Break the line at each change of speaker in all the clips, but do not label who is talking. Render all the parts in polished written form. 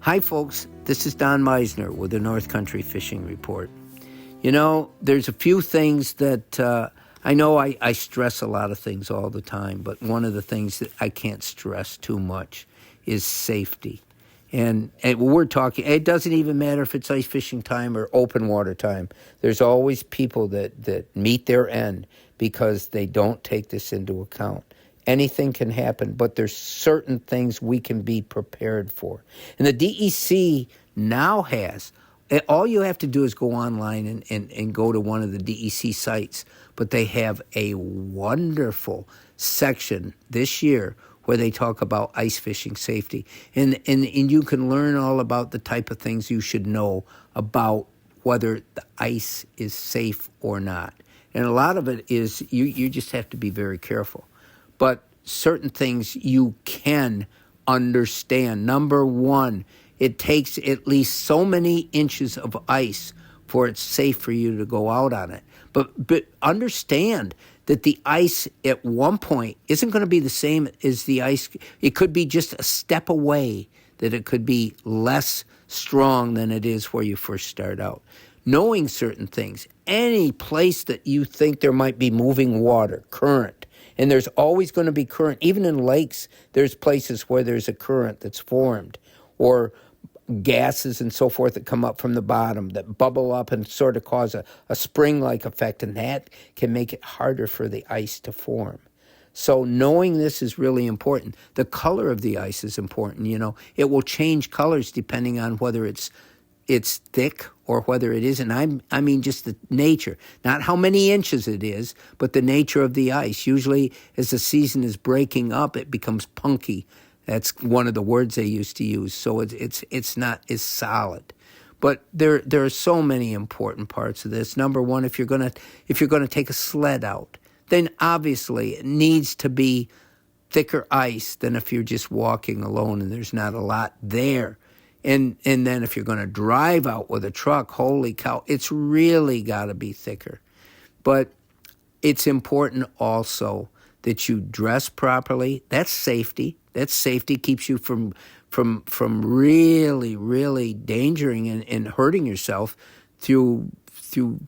Hi, folks. This is Don Meissner with the North Country Fishing Report. You know, there's a few things that I know I stress a lot of things all the time, but one of the things that I can't stress too much is safety. And we're talking, it doesn't even matter if it's ice fishing time or open water time. There's always people that meet their end because they don't take this into account. Anything can happen, but there's certain things we can be prepared for. And the DEC now has, all you have to do is go online and go to one of the DEC sites, but they have a wonderful section this year where they talk about ice fishing safety. And you can learn all about the type of things you should know about whether the ice is safe or not. And a lot of it is you just have to be very careful. But certain things you can understand. Number one, it takes at least so many inches of ice for it's safe for you to go out on it. But understand that the ice at one point isn't going to be the same as the ice. It could be just a step away, that it could be less strong than it is where you first start out. Knowing certain things, any place that you think there might be moving water, current, and there's always going to be current. Even in lakes, there's places where there's a current that's formed, or gases and so forth that come up from the bottom that bubble up and sort of cause a spring-like effect, and that can make it harder for the ice to form. So knowing this is really important. The color of the ice is important. You know, it will change colors depending on whether it's thick or whether it isn't. I mean just the nature, not how many inches it is, but the nature of the ice. Usually as the season is breaking up, it becomes punky. That's one of the words they used to use. So it's not as solid. But there are so many important parts of this. Number one, if you're gonna take a sled out, then obviously it needs to be thicker ice than if you're just walking alone and there's not a lot there. And then if you're going to drive out with a truck, holy cow, it's really got to be thicker. But it's important also that you dress properly. That's safety. That's safety. Keeps you from really, really endangering and hurting yourself through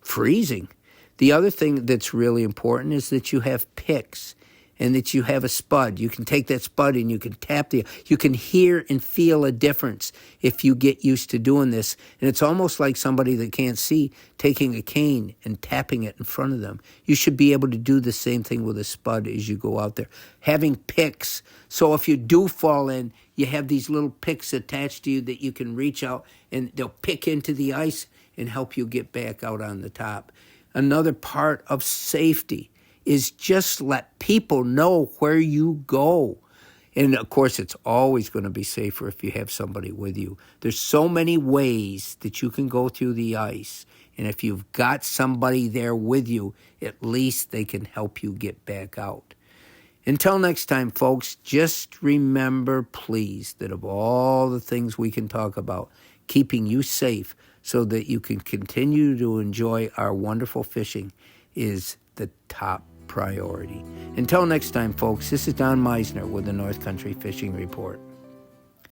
freezing. The other thing that's really important is that you have picks and that you have a spud. You can take that spud and you can tap you can hear and feel a difference if you get used to doing this. And it's almost like somebody that can't see taking a cane and tapping it in front of them. You should be able to do the same thing with a spud as you go out there. Having picks, so if you do fall in, you have these little picks attached to you that you can reach out and they'll pick into the ice and help you get back out on the top. Another part of safety is just let people know where you go. And, of course, it's always going to be safer if you have somebody with you. There's so many ways that you can go through the ice. And if you've got somebody there with you, at least they can help you get back out. Until next time, folks, just remember, please, that of all the things we can talk about, keeping you safe so that you can continue to enjoy our wonderful fishing is the top priority. Until next time, folks, this is Don Meissner with the North Country Fishing Report.